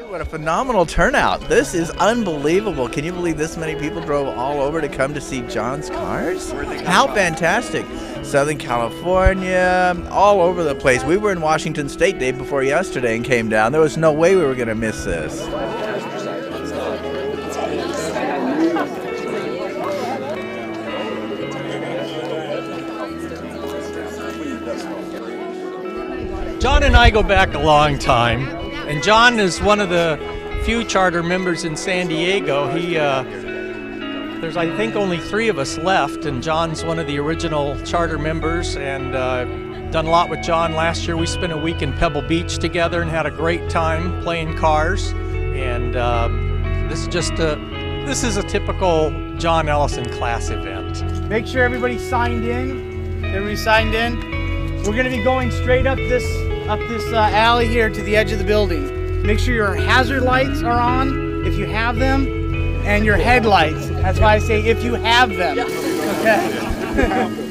Dude, what a phenomenal turnout. This is unbelievable. Can you believe this many people drove all over to come to see John's cars? How fantastic. Southern California, all over the place. We were in Washington State day before yesterday and came down. There was no way we were going to miss this. John and I go back a long time, and John is one of the few charter members in San Diego. There's I think only 3 of us left, and John's one of the original charter members, and done a lot with John. Last year we spent a week in Pebble Beach together and had a great time playing cars, and this is a typical John Ellison class event. Make sure everybody's signed in. Everybody signed in. We're going to be going straight up this alley here to the edge of the building. Make sure your hazard lights are on, if you have them, and your headlights. That's why I say if you have them. Okay.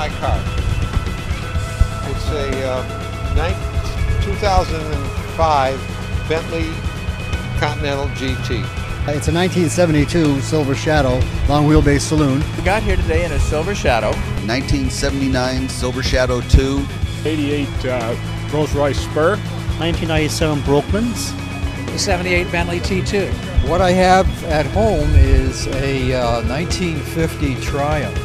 my car. It's a 2005 Bentley Continental GT. It's a 1972 Silver Shadow long wheelbase saloon. We got here today in a Silver Shadow. 1979 Silver Shadow 2. 88 Rolls-Royce Spur. 1997 Brookmans. 78 Bentley T2. What I have at home is a 1950 Triumph.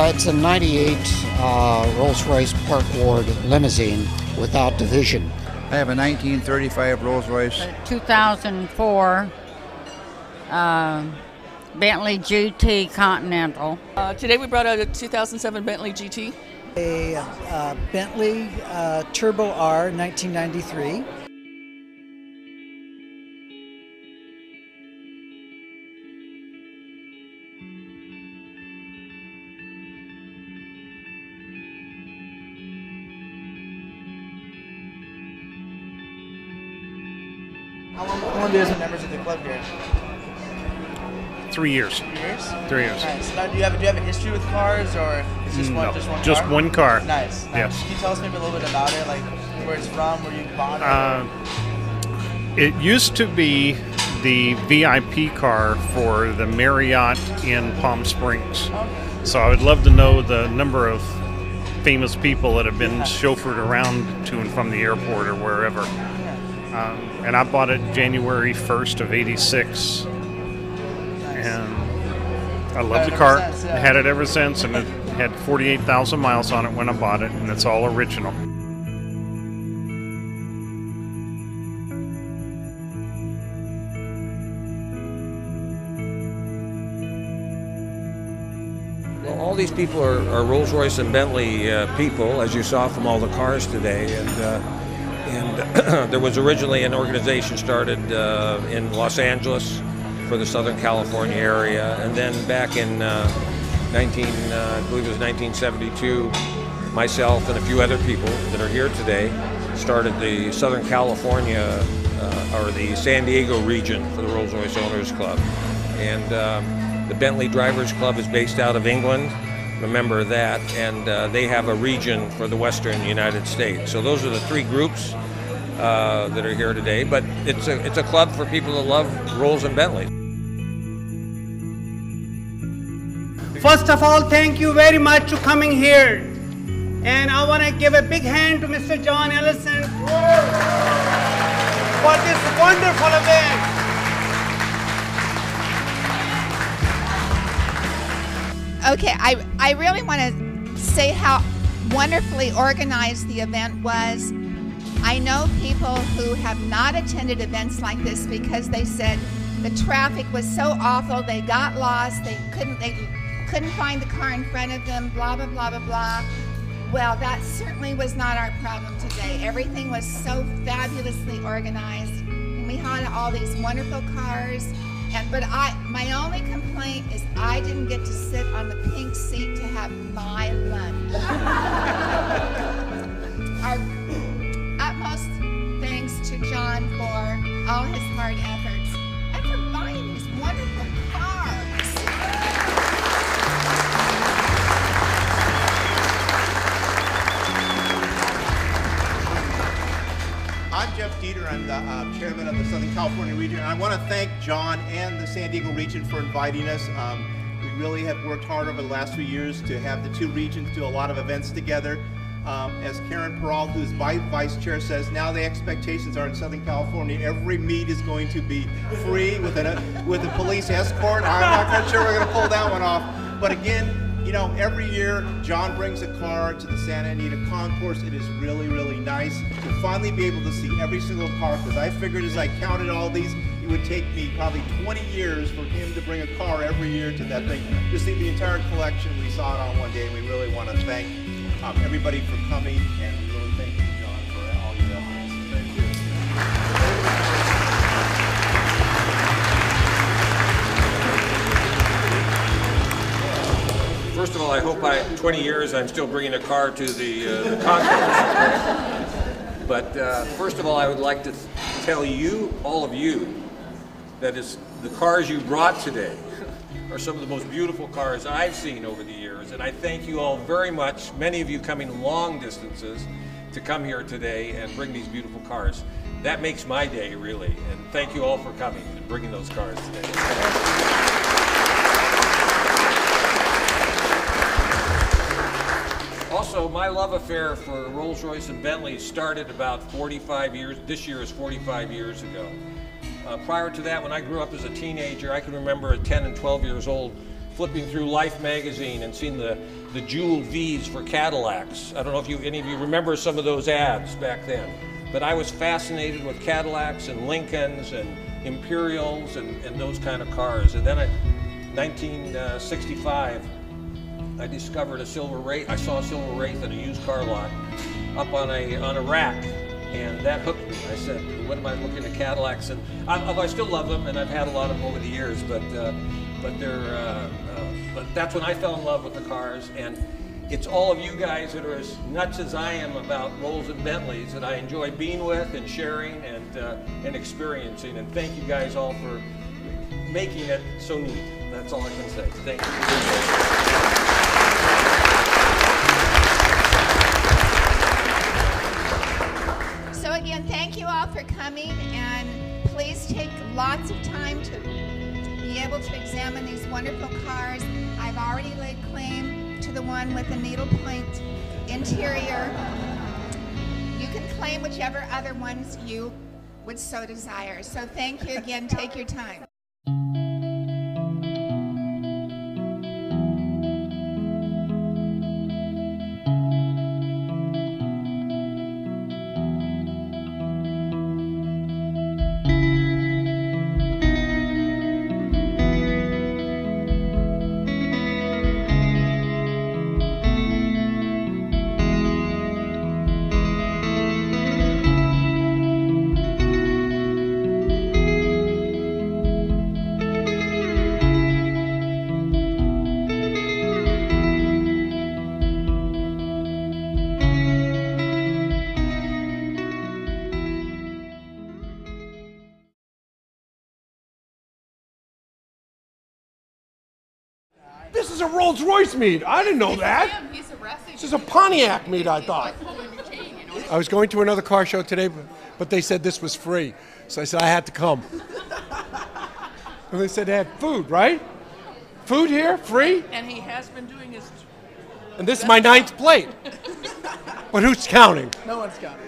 It's a 98 Rolls-Royce Park Ward limousine without division. I have a 1935 Rolls-Royce. 2004 Bentley GT Continental. Today we brought out a 2007 Bentley GT. A Bentley Turbo R 1993. How long do you have members of the club here? 3 years. 3 years? 3 years. Nice. Now, do you have a history with cars, or is this No, just one car? just one car. Nice. Yes. Can you tell us maybe a little bit about it, like where it's from, where you bought it? It used to be the VIP car for the Marriott in Palm Springs. Okay. So I would love to know the number of famous people that have been chauffeured around to and from the airport or wherever. And I bought it January 1st of '86. And I love the car. Since, yeah. I had it ever since, and it had 48,000 miles on it when I bought it, and it's all original. Well, all these people are Rolls-Royce and Bentley people, as you saw from all the cars today, and there was originally an organization started in Los Angeles for the Southern California area, and then back in I believe it was 1972, myself and a few other people that are here today started the Southern California or the San Diego region for the Rolls-Royce Owners Club, and the Bentley Drivers Club is based out of England. Remember that, and they have a region for the Western United States. So those are the three groups that are here today, but it's a club for people that love Rolls and Bentley. First of all, thank you very much for coming here. And I want to give a big hand to Mr. John Ellison for this wonderful event. Okay, I really want to say how wonderfully organized the event was. I know people who have not attended events like this because they said the traffic was so awful, they got lost, they couldn't find the car in front of them, blah, blah, blah, blah, blah. Well, that certainly was not our problem today. Everything was so fabulously organized, and we had all these wonderful cars. But my only complaint is I didn't get to sit on the pink seat to have my lunch. Our utmost thanks to John for all his hard efforts and for buying these wonderful cars. I'm Jeff Dieter. I'm the chairman of the Southern California region. And I want to thank John and the San Diego region for inviting us. We really have worked hard over the last few years to have the two regions do a lot of events together. As Karen Peral, who's vice chair, says, now the expectations are in Southern California, every meet is going to be free with a police escort. I'm not quite sure we're going to pull that one off. But again, you know, every year John brings a car to the Santa Anita Concourse. It is really, really nice to finally be able to see every single car, because I figured as I counted all these, it would take me probably 20 years for him to bring a car every year to that thing. To see the entire collection, we saw it on one day, and we really want to thank everybody for coming, and we really thank you, John, for all your efforts. Thank you. First of all, I hope 20 years I'm still bringing a car to the conference. But first of all, I would like to tell you, all of you, that is the cars you brought today are some of the most beautiful cars I've seen over the years. And I thank you all very much, many of you coming long distances to come here today and bring these beautiful cars. That makes my day, really. And thank you all for coming and bringing those cars today. Also, my love affair for Rolls-Royce and Bentley started about 45 years, this year is 45 years ago. Prior to that, when I grew up as a teenager, I can remember at 10 and 12 years old flipping through Life magazine and seeing the jeweled V's for Cadillacs. I don't know if any of you remember some of those ads back then. but I was fascinated with Cadillacs and Lincolns and Imperials and those kind of cars. And then in 1965, I discovered a Silver Wraith. I saw a Silver Wraith in a used car lot up on a rack, and that hooked me. I said, what am I looking at Cadillacs? And I still love them, and I've had a lot of them over the years, but that's when I fell in love with the cars. And it's all of you guys that are as nuts as I am about Rolls and Bentleys that I enjoy being with and sharing and experiencing. And thank you guys all for making it so neat. That's all I can say. Thank you. So again, thank you all for coming, and please take lots of time to be able to examine these wonderful cars. I've already laid claim to the one with the needlepoint interior. You can claim whichever other ones you would so desire. So thank you again. Take your time. This is a Rolls Royce meet. I didn't know that. This is a Pontiac meet, I thought. I was going to another car show today, but they said this was free. So I said I had to come. And they said they had food, right? Food here, free? And he has been doing his... And this is my 9th plate. But who's counting? No one's counting.